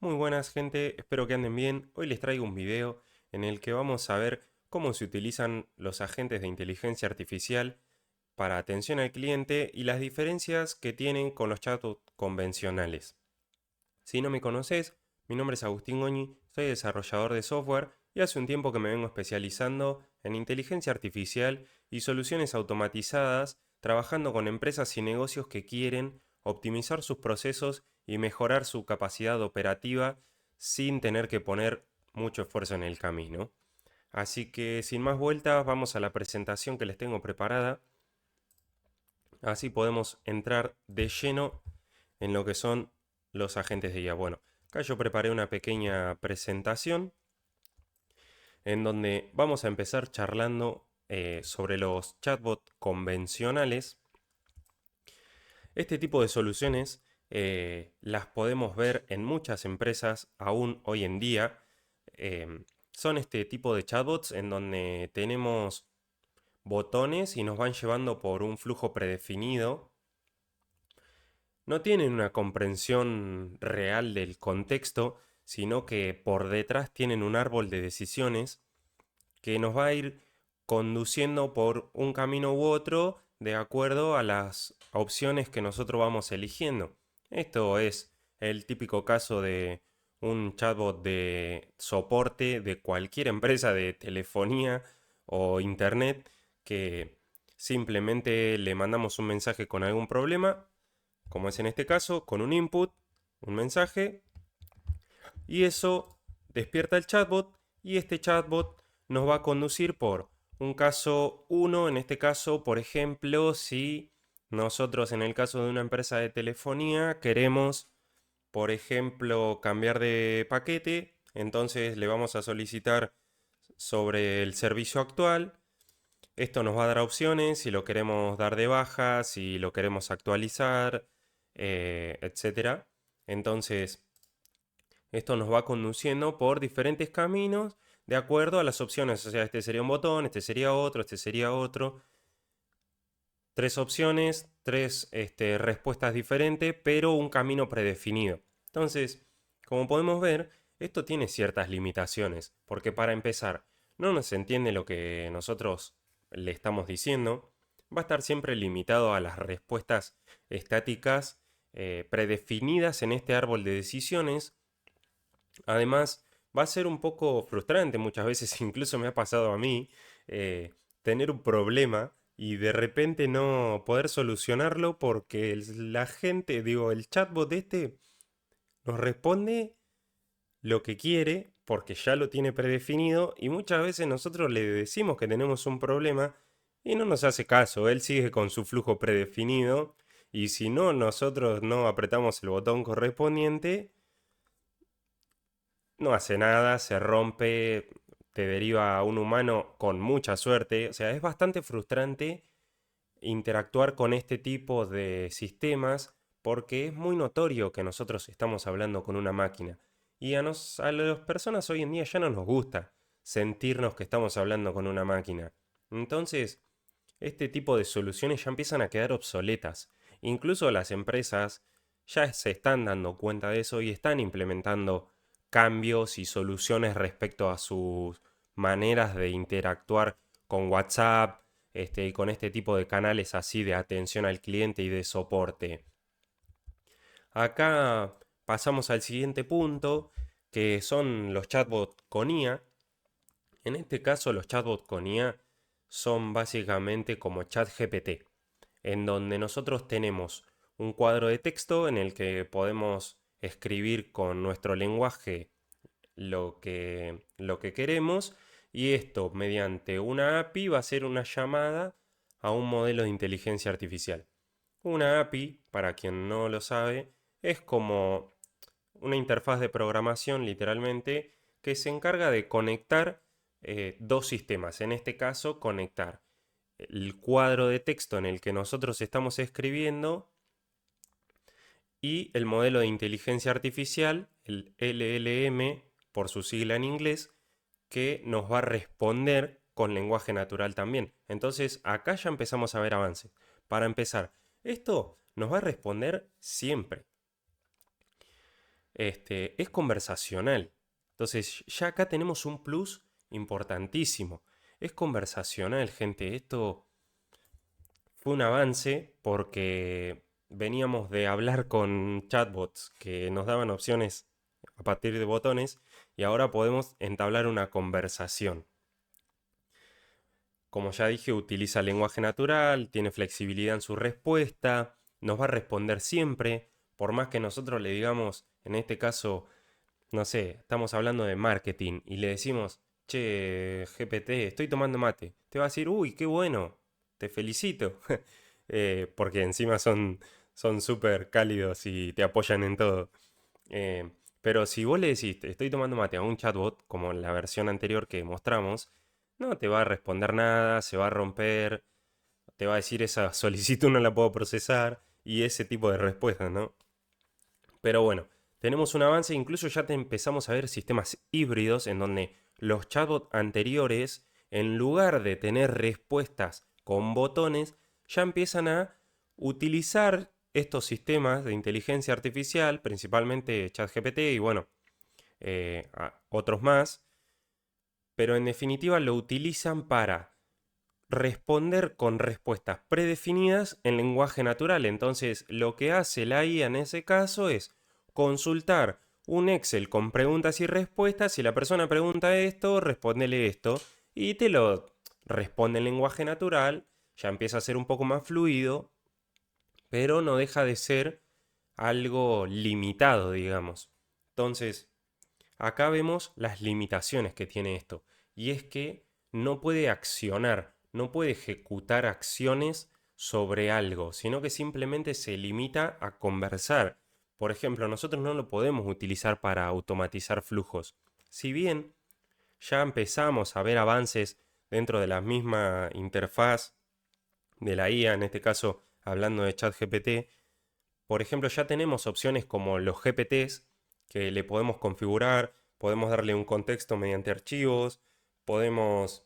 Muy buenas gente, espero que anden bien. Hoy les traigo un video en el que vamos a ver cómo se utilizan los agentes de inteligencia artificial para atención al cliente y las diferencias que tienen con los chatbots convencionales. Si no me conoces, mi nombre es Agustín Goñi, soy desarrollador de software y hace un tiempo que me vengo especializando en inteligencia artificial y soluciones automatizadas, trabajando con empresas y negocios que quieren optimizar sus procesos y mejorar su capacidad operativa sin tener que poner mucho esfuerzo en el camino. Así que sin más vueltas, vamos a la presentación que les tengo preparada. Así podemos entrar de lleno en lo que son los agentes de IA. Bueno, acá yo preparé una pequeña presentación en donde vamos a empezar charlando sobre los chatbots convencionales. Este tipo de soluciones las podemos ver en muchas empresas aún hoy en día. Son este tipo de chatbots en donde tenemos botones y nos van llevando por un flujo predefinido. No tienen una comprensión real del contexto, sino que por detrás tienen un árbol de decisiones que nos va a ir conduciendo por un camino u otro de acuerdo a las opciones que nosotros vamos eligiendo. Esto es el típico caso de un chatbot de soporte de cualquier empresa de telefonía o internet que simplemente le mandamos un mensaje con algún problema, como es en este caso, con un input, un mensaje, y eso despierta el chatbot y este chatbot nos va a conducir por un caso uno, en este caso, por ejemplo, si nosotros en el caso de una empresa de telefonía queremos, por ejemplo, cambiar de paquete, entonces le vamos a solicitar sobre el servicio actual. Esto nos va a dar opciones si lo queremos dar de baja, si lo queremos actualizar, etcétera. Entonces, esto nos va conduciendo por diferentes caminos de acuerdo a las opciones. O sea, este sería un botón, este sería otro, este sería otro. Tres opciones, tres respuestas diferentes, pero un camino predefinido. Entonces, como podemos ver, esto tiene ciertas limitaciones, porque para empezar, no nos entiende lo que nosotros le estamos diciendo. Va a estar siempre limitado a las respuestas estáticas predefinidas en este árbol de decisiones. Además, va a ser un poco frustrante muchas veces, incluso me ha pasado a mí, tener un problema y de repente no poder solucionarlo porque la gente, digo, el chatbot este nos responde lo que quiere porque ya lo tiene predefinido y muchas veces nosotros le decimos que tenemos un problema y no nos hace caso, él sigue con su flujo predefinido y si no nosotros no apretamos el botón correspondiente, no hace nada, se rompe, te deriva a un humano con mucha suerte. O sea, es bastante frustrante interactuar con este tipo de sistemas porque es muy notorio que nosotros estamos hablando con una máquina. Y a las personas hoy en día ya no nos gusta sentirnos que estamos hablando con una máquina. Entonces, este tipo de soluciones ya empiezan a quedar obsoletas. Incluso las empresas ya se están dando cuenta de eso y están implementando cambios y soluciones respecto a sus maneras de interactuar con WhatsApp, y con este tipo de canales así de atención al cliente y de soporte. Acá pasamos al siguiente punto, que son los chatbots con IA. En este caso, los chatbots con IA son básicamente como ChatGPT, en donde nosotros tenemos un cuadro de texto en el que podemos escribir con nuestro lenguaje lo que queremos y esto mediante una API va a ser una llamada a un modelo de inteligencia artificial. Una API, para quien no lo sabe, es como una interfaz de programación literalmente que se encarga de conectar dos sistemas. En este caso, conectar el cuadro de texto en el que nosotros estamos escribiendo y el modelo de inteligencia artificial, el LLM por su sigla en inglés, que nos va a responder con lenguaje natural también. Entonces acá ya empezamos a ver avances. Para empezar, esto nos va a responder siempre. es conversacional. Entonces, ya acá tenemos un plus importantísimo. Es conversacional, gente. Esto fue un avance porque veníamos de hablar con chatbots que nos daban opciones a partir de botones y ahora podemos entablar una conversación. Como ya dije, utiliza lenguaje natural, tiene flexibilidad en su respuesta, nos va a responder siempre, por más que nosotros le digamos, en este caso, no sé, estamos hablando de marketing y le decimos, che, GPT, estoy tomando mate. Te va a decir, uy, qué bueno, te felicito. Porque encima son súper cálidos y te apoyan en todo. Eh, pero si vos le decís, estoy tomando mate a un chatbot, como en la versión anterior que mostramos, no te va a responder nada, se va a romper, te va a decir esa solicitud no la puedo procesar y ese tipo de respuestas, ¿no? Pero bueno, tenemos un avance, incluso ya te empezamos a ver sistemas híbridos en donde los chatbots anteriores, en lugar de tener respuestas con botones, ya empiezan a utilizar estos sistemas de inteligencia artificial, principalmente ChatGPT y bueno, otros más, pero en definitiva lo utilizan para responder con respuestas predefinidas en lenguaje natural. Entonces, lo que hace la IA en ese caso es consultar un Excel con preguntas y respuestas. Si la persona pregunta esto, respóndele esto. Y te lo responde en lenguaje natural. Ya empieza a ser un poco más fluido, pero no deja de ser algo limitado, digamos. Entonces, acá vemos las limitaciones que tiene esto. Y es que no puede accionar, no puede ejecutar acciones sobre algo, sino que simplemente se limita a conversar. Por ejemplo, nosotros no lo podemos utilizar para automatizar flujos. Si bien ya empezamos a ver avances dentro de la misma interfaz de la IA, en este caso hablando de ChatGPT, por ejemplo, ya tenemos opciones como los GPTs que le podemos configurar, podemos darle un contexto mediante archivos, podemos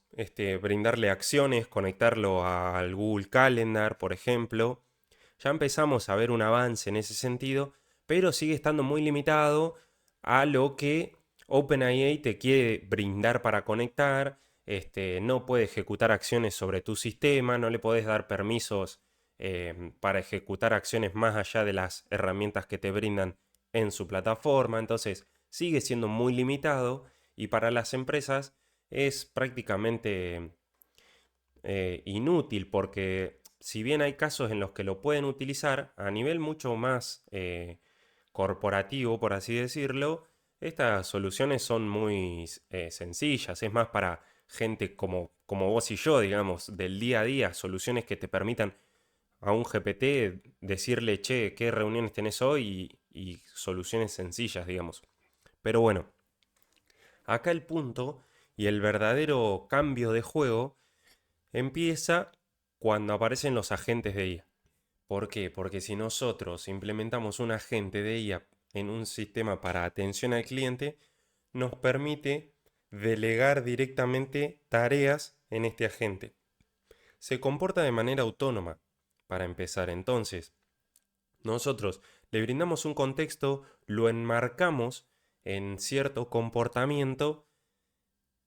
brindarle acciones, conectarlo al Google Calendar, por ejemplo. Ya empezamos a ver un avance en ese sentido, pero sigue estando muy limitado a lo que OpenAI te quiere brindar para conectar. No puede ejecutar acciones sobre tu sistema, no le podés dar permisos para ejecutar acciones más allá de las herramientas que te brindan en su plataforma. Entonces sigue siendo muy limitado y para las empresas es prácticamente inútil porque si bien hay casos en los que lo pueden utilizar a nivel mucho más corporativo, por así decirlo, estas soluciones son muy sencillas, es más para gente como vos y yo, digamos, del día a día, soluciones que te permitan a un GPT decirle, che, ¿qué reuniones tenés hoy? Y soluciones sencillas, digamos. Pero bueno, acá el punto y el verdadero cambio de juego empieza cuando aparecen los agentes de IA. ¿Por qué? Porque si nosotros implementamos un agente de IA en un sistema para atención al cliente, nos permite delegar directamente tareas en este agente. Se comporta de manera autónoma, para empezar. Entonces, nosotros le brindamos un contexto, lo enmarcamos en cierto comportamiento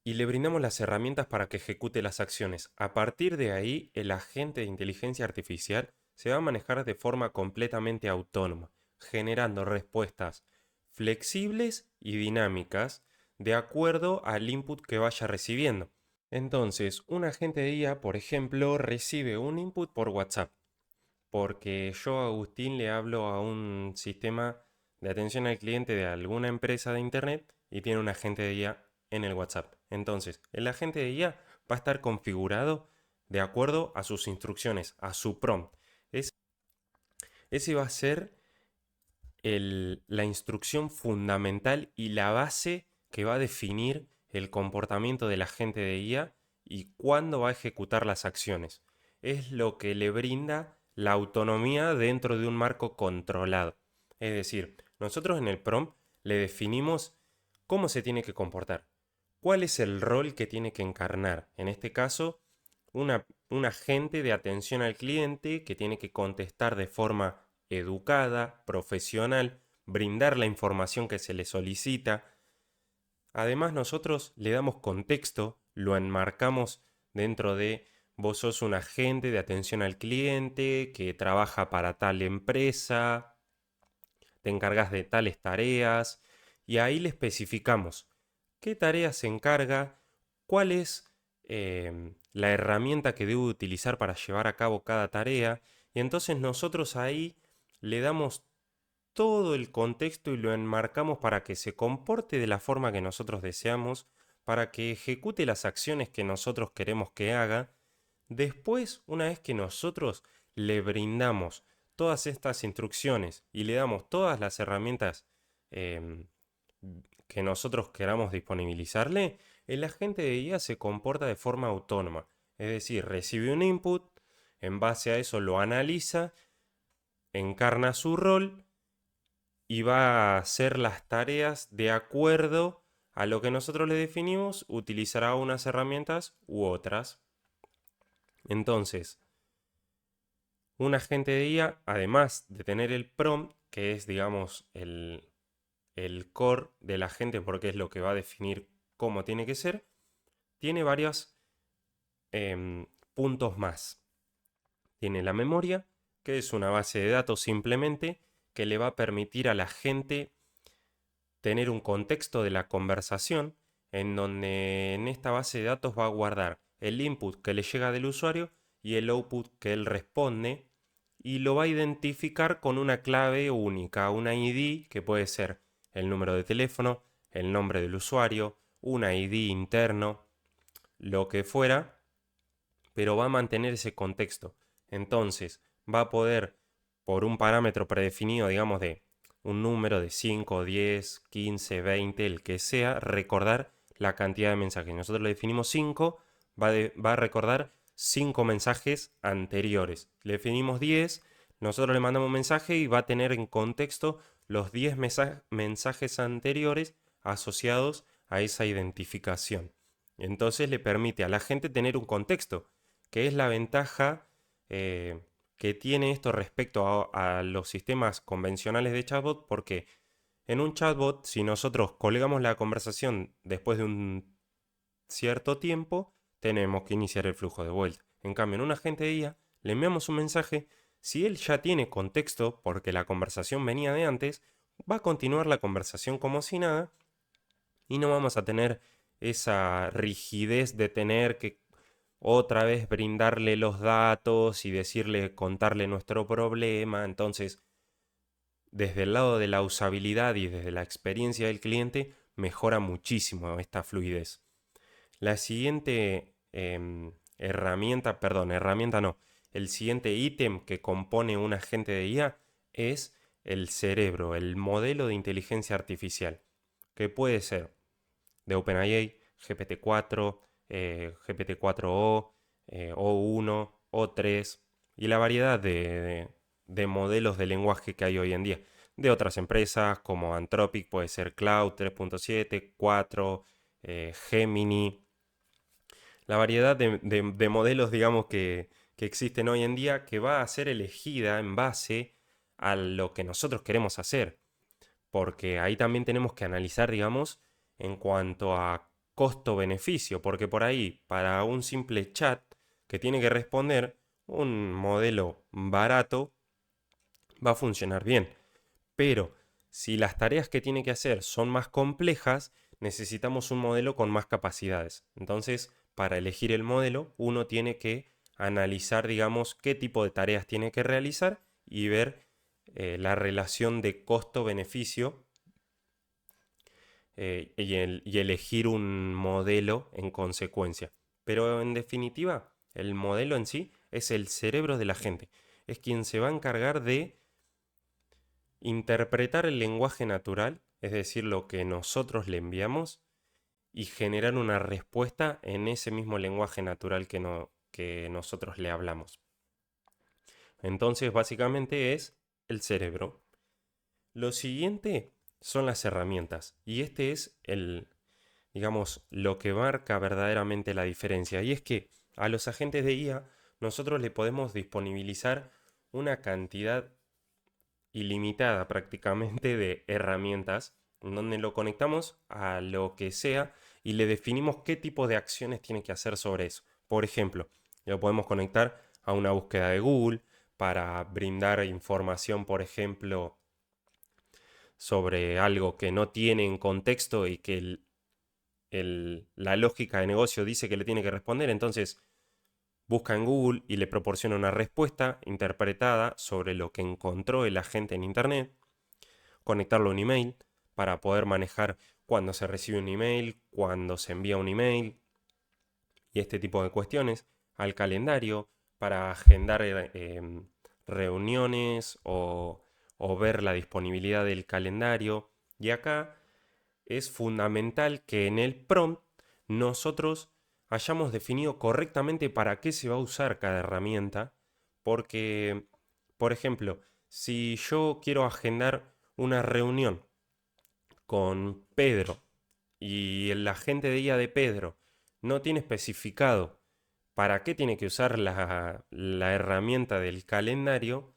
y le brindamos las herramientas para que ejecute las acciones. A partir de ahí, el agente de inteligencia artificial se va a manejar de forma completamente autónoma, generando respuestas flexibles y dinámicas de acuerdo al input que vaya recibiendo. Entonces, un agente de IA, por ejemplo, recibe un input por WhatsApp, porque yo, Agustín, le hablo a un sistema de atención al cliente de alguna empresa de Internet y tiene un agente de IA en el WhatsApp. Entonces, el agente de IA va a estar configurado de acuerdo a sus instrucciones, a su prompt. Es- Ese va a ser la instrucción fundamental y la base que va a definir el comportamiento del agente de IA y cuándo va a ejecutar las acciones. Es lo que le brinda la autonomía dentro de un marco controlado. Es decir, nosotros en el prompt le definimos cómo se tiene que comportar, cuál es el rol que tiene que encarnar. En este caso, un agente de atención al cliente que tiene que contestar de forma educada, profesional, brindar la información que se le solicita. Además, nosotros le damos contexto, lo enmarcamos dentro de vos sos un agente de atención al cliente que trabaja para tal empresa, te encargas de tales tareas y ahí le especificamos qué tarea se encarga, cuál es la herramienta que debe utilizar para llevar a cabo cada tarea y entonces nosotros ahí le damos todo el contexto y lo enmarcamos para que se comporte de la forma que nosotros deseamos, para que ejecute las acciones que nosotros queremos que haga. Después, una vez que nosotros le brindamos todas estas instrucciones y le damos todas las herramientas em, que nosotros queramos disponibilizarle, el agente de IA se comporta de forma autónoma. Es decir, recibe un input, en base a eso lo analiza, encarna su rol y va a hacer las tareas de acuerdo a lo que nosotros le definimos, utilizará unas herramientas u otras. Entonces, un agente de IA, además de tener el prompt, que es, digamos, el core del agente porque es lo que va a definir cómo tiene que ser, tiene varios puntos más. Tiene la memoria, que es una base de datos simplemente que le va a permitir a la gente tener un contexto de la conversación en donde en esta base de datos va a guardar el input que le llega del usuario y el output que él responde y lo va a identificar con una clave única, una ID que puede ser el número de teléfono, el nombre del usuario, un ID interno, lo que fuera, pero va a mantener ese contexto. Entonces, va a poder, por un parámetro predefinido, digamos, de un número de 5, 10, 15, 20, el que sea, recordar la cantidad de mensajes. Nosotros le definimos 5, va a recordar 5 mensajes anteriores. Le definimos 10, nosotros le mandamos un mensaje y va a tener en contexto los 10 mensajes anteriores asociados a esa identificación. Entonces le permite a la gente tener un contexto, que es la ventaja que tiene esto respecto a los sistemas convencionales de chatbot, porque en un chatbot, si nosotros colgamos la conversación después de un cierto tiempo, tenemos que iniciar el flujo de vuelta. En cambio, en un agente de IA, le enviamos un mensaje, si él ya tiene contexto, porque la conversación venía de antes, va a continuar la conversación como si nada y no vamos a tener esa rigidez de tener que otra vez brindarle los datos y decirle, contarle nuestro problema. Entonces, desde el lado de la usabilidad y desde la experiencia del cliente, mejora muchísimo esta fluidez. La siguiente herramienta no, el siguiente ítem que compone un agente de IA es el cerebro, el modelo de inteligencia artificial, que puede ser de OpenAI, GPT-4, GPT-4o, O1, O3 y la variedad de modelos de lenguaje que hay hoy en día. De otras empresas como Anthropic, puede ser Cloud 3.7, 4, Gemini. La variedad de modelos, digamos, que existen hoy en día que va a ser elegida en base a lo que nosotros queremos hacer. Porque ahí también tenemos que analizar, digamos, en cuanto a costo-beneficio, porque por ahí, para un simple chat que tiene que responder, un modelo barato va a funcionar bien. Pero si las tareas que tiene que hacer son más complejas, necesitamos un modelo con más capacidades. Entonces, para elegir el modelo, uno tiene que analizar, digamos, qué tipo de tareas tiene que realizar y ver la relación de costo-beneficio y elegir un modelo en consecuencia. Pero en definitiva, el modelo en sí es el cerebro de la gente. Es quien se va a encargar de interpretar el lenguaje natural, es decir, lo que nosotros le enviamos, y generar una respuesta en ese mismo lenguaje natural que nosotros le hablamos. Entonces, básicamente es el cerebro. Lo siguiente son las herramientas, y este es digamos, lo que marca verdaderamente la diferencia. Y es que a los agentes de IA nosotros le podemos disponibilizar una cantidad ilimitada prácticamente de herramientas, en donde lo conectamos a lo que sea y le definimos qué tipo de acciones tiene que hacer sobre eso. Por ejemplo, lo podemos conectar a una búsqueda de Google para brindar información, por ejemplo, sobre algo que no tiene en contexto y que la lógica de negocio dice que le tiene que responder. Entonces busca en Google y le proporciona una respuesta interpretada sobre lo que encontró el agente en Internet. Conectarlo a un email para poder manejar cuando se recibe un email, cuando se envía un email y este tipo de cuestiones. Al calendario para agendar reuniones o ver la disponibilidad del calendario. Y acá es fundamental que en el prompt nosotros hayamos definido correctamente para qué se va a usar cada herramienta, porque, por ejemplo, si yo quiero agendar una reunión con Pedro y el agente de IA de Pedro no tiene especificado para qué tiene que usar la herramienta del calendario,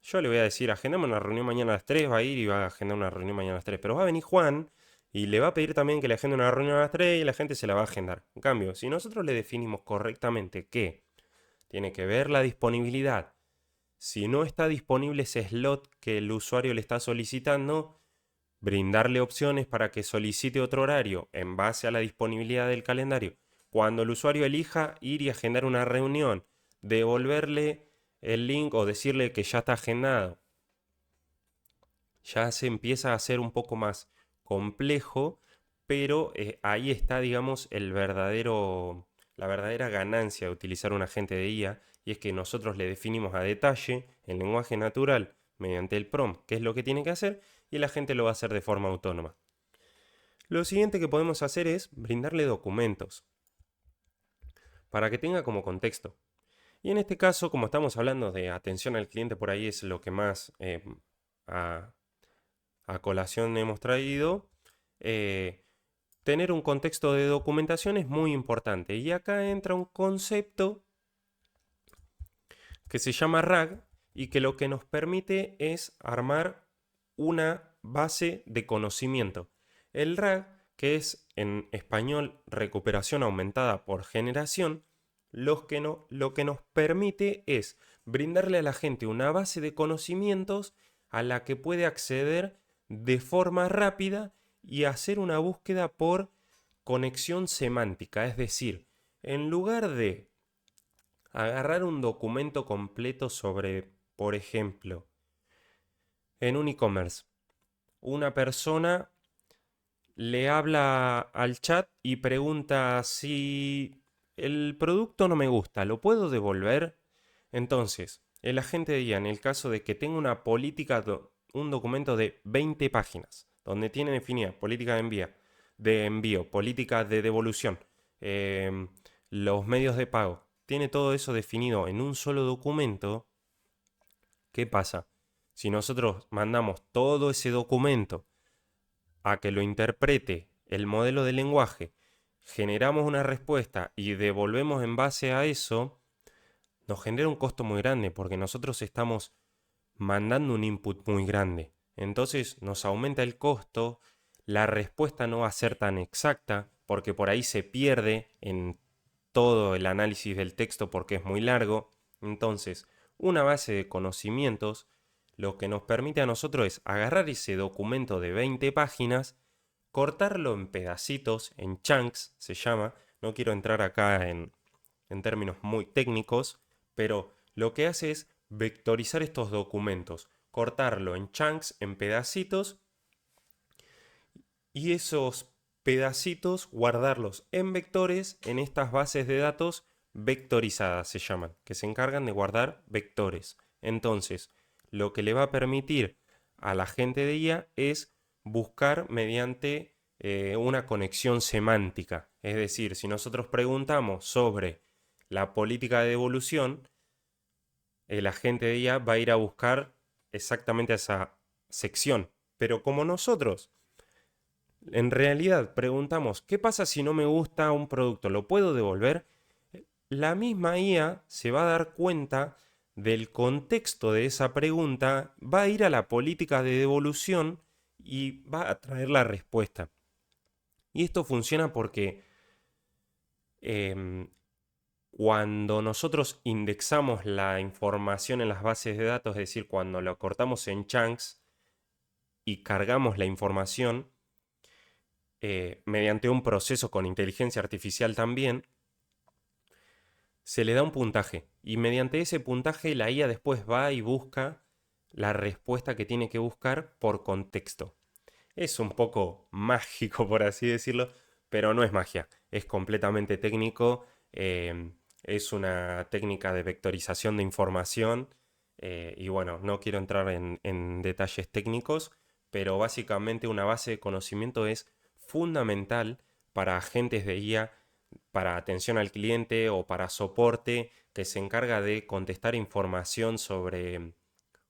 yo le voy a decir, agendame una reunión mañana a las 3, va a ir y va a agendar una reunión mañana a las 3. Pero va a venir Juan y le va a pedir también que le agende una reunión a las 3 y la gente se la va a agendar. En cambio, si nosotros le definimos correctamente que tiene que ver la disponibilidad, si no está disponible ese slot que el usuario le está solicitando, brindarle opciones para que solicite otro horario en base a la disponibilidad del calendario. Cuando el usuario elija ir y agendar una reunión, devolverle el link o decirle que ya está agendado. Ya se empieza a hacer un poco más complejo, pero ahí está, digamos, la verdadera ganancia de utilizar un agente de IA, y es que nosotros le definimos a detalle, en lenguaje natural, mediante el prompt, qué es lo que tiene que hacer, y la gente lo va a hacer de forma autónoma. Lo siguiente que podemos hacer es brindarle documentos, para que tenga como contexto. Y en este caso, como estamos hablando de atención al cliente, por ahí es lo que más a, a colación hemos traído, eh, tener un contexto de documentación es muy importante. Y acá entra un concepto que se llama RAG y que lo que nos permite es armar una base de conocimiento. El RAG, que es en español recuperación aumentada por generación, lo que nos permite es brindarle a la gente una base de conocimientos a la que puede acceder de forma rápida y hacer una búsqueda por conexión semántica. Es decir, en lugar de agarrar un documento completo sobre, por ejemplo, en un e-commerce, una persona le habla al chat y pregunta si el producto no me gusta, ¿lo puedo devolver? Entonces, el agente de IA, en el caso de que tenga una política, un documento de 20 páginas, donde tiene definida política de envío, política de devolución, los medios de pago, tiene todo eso definido en un solo documento. ¿Qué pasa? Si nosotros mandamos todo ese documento a que lo interprete el modelo de lenguaje, generamos una respuesta y devolvemos en base a eso, nos genera un costo muy grande porque nosotros estamos mandando un input muy grande. Entonces nos aumenta el costo, la respuesta no va a ser tan exacta porque por ahí se pierde en todo el análisis del texto porque es muy largo. Entonces, una base de conocimientos lo que nos permite a nosotros es agarrar ese documento de 20 páginas, cortarlo en pedacitos, en chunks se llama. No quiero entrar acá en términos muy técnicos, pero lo que hace es vectorizar estos documentos, cortarlo en chunks, en pedacitos, y esos pedacitos guardarlos en vectores en estas bases de datos vectorizadas se llaman, que se encargan de guardar vectores. Entonces, lo que le va a permitir a la gente de IA es buscar mediante una conexión semántica. Es decir, si nosotros preguntamos sobre la política de devolución, el agente de IA va a ir a buscar exactamente esa sección. Pero como nosotros en realidad preguntamos, ¿qué pasa si no me gusta un producto? ¿Lo puedo devolver? La misma IA se va a dar cuenta del contexto de esa pregunta va a ir a la política de devolución y va a traer la respuesta. Y esto funciona porque em, cuando nosotros indexamos la información en las bases de datos, es decir, cuando lo cortamos en chunks y cargamos la información mediante un proceso con inteligencia artificial también, se le da un puntaje. Y mediante ese puntaje la IA después va y busca la respuesta que tiene que buscar por contexto. Es un poco mágico, por así decirlo, pero no es magia. Es completamente técnico. Es una técnica de vectorización de información. Y bueno, no quiero entrar en detalles técnicos, pero básicamente una base de conocimiento es fundamental para agentes de IA, para atención al cliente o para soporte que se encarga de contestar información sobre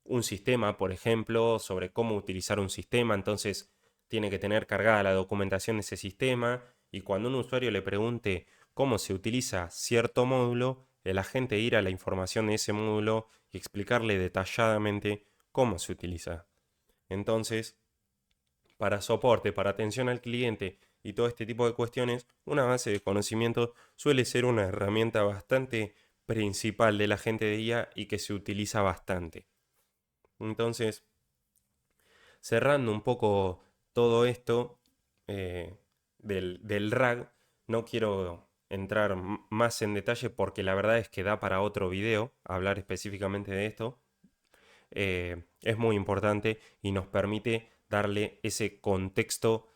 un sistema, por ejemplo, sobre cómo utilizar un sistema. Entonces tiene que tener cargada la documentación de ese sistema y cuando un usuario le pregunte cómo se utiliza cierto módulo, el agente irá a la información de ese módulo y explicarle detalladamente cómo se utiliza. Entonces, para soporte, para atención al cliente y todo este tipo de cuestiones, una base de conocimiento suele ser una herramienta bastante principal de la gente de IA y que se utiliza bastante. Entonces, cerrando un poco todo esto del RAG, no quiero entrar más en detalle porque la verdad es que da para otro video hablar específicamente de esto. Es muy importante y nos permite darle ese contexto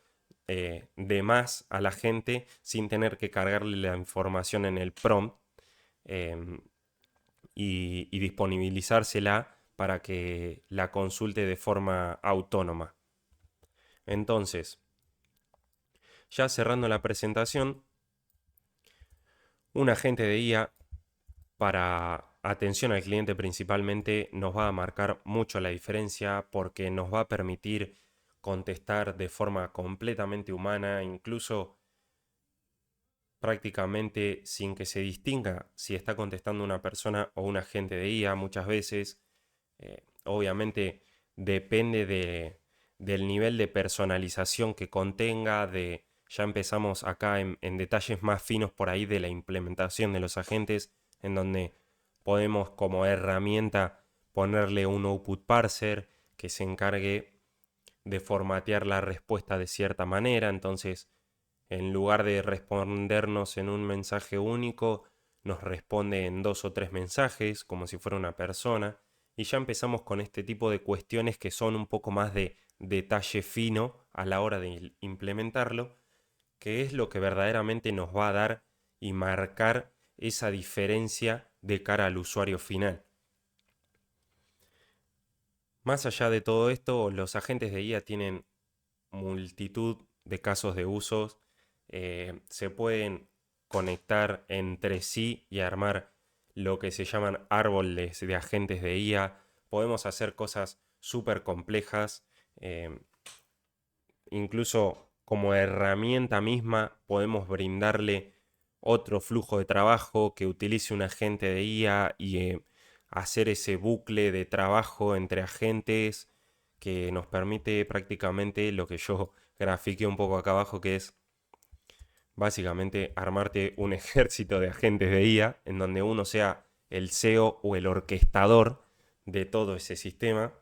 de más a la gente sin tener que cargarle la información en el prompt em, y disponibilizársela para que la consulte de forma autónoma. Entonces, ya cerrando la presentación, un agente de IA para atención al cliente principalmente nos va a marcar mucho la diferencia porque nos va a permitir contestar de forma completamente humana, incluso prácticamente sin que se distinga si está contestando una persona o un agente de IA muchas veces. Obviamente depende del nivel de personalización que contenga, ya empezamos acá en detalles más finos por ahí de la implementación de los agentes, en donde podemos como herramienta ponerle un output parser que se encargue de formatear la respuesta de cierta manera. Entonces, en lugar de respondernos en un mensaje único, nos responde en 2 o 3 mensajes, como si fuera una persona. Y ya empezamos con este tipo de cuestiones que son un poco más de detalle fino a la hora de implementarlo, que es lo que verdaderamente nos va a dar y marcar esa diferencia de cara al usuario final. Más allá de todo esto, los agentes de IA tienen multitud de casos de usos, se pueden conectar entre sí y armar lo que se llaman árboles de agentes de IA. Podemos hacer cosas súper complejas, incluso como herramienta misma podemos brindarle otro flujo de trabajo que utilice un agente de IA y hacer ese bucle de trabajo entre agentes que nos permite prácticamente lo que yo grafiqué un poco acá abajo, que es básicamente armarte un ejército de agentes de IA en donde uno sea el CEO o el orquestador de todo ese sistema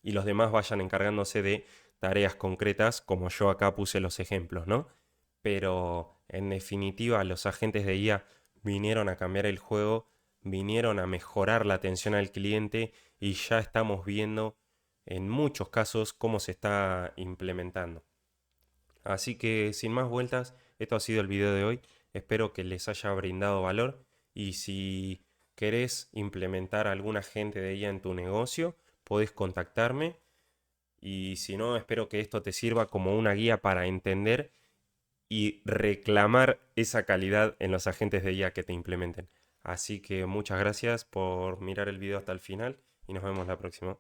y los demás vayan encargándose de tareas concretas, como yo acá puse los ejemplos, ¿no? Pero en definitiva, los agentes de IA vinieron a cambiar el juego, vinieron a mejorar la atención al cliente y ya estamos viendo en muchos casos cómo se está implementando. Así que sin más vueltas, esto ha sido el video de hoy. Espero que les haya brindado valor y si querés implementar algún agente de IA en tu negocio, podés contactarme y si no, espero que esto te sirva como una guía para entender y reclamar esa calidad en los agentes de IA que te implementen. Así que muchas gracias por mirar el video hasta el final y nos vemos la próxima.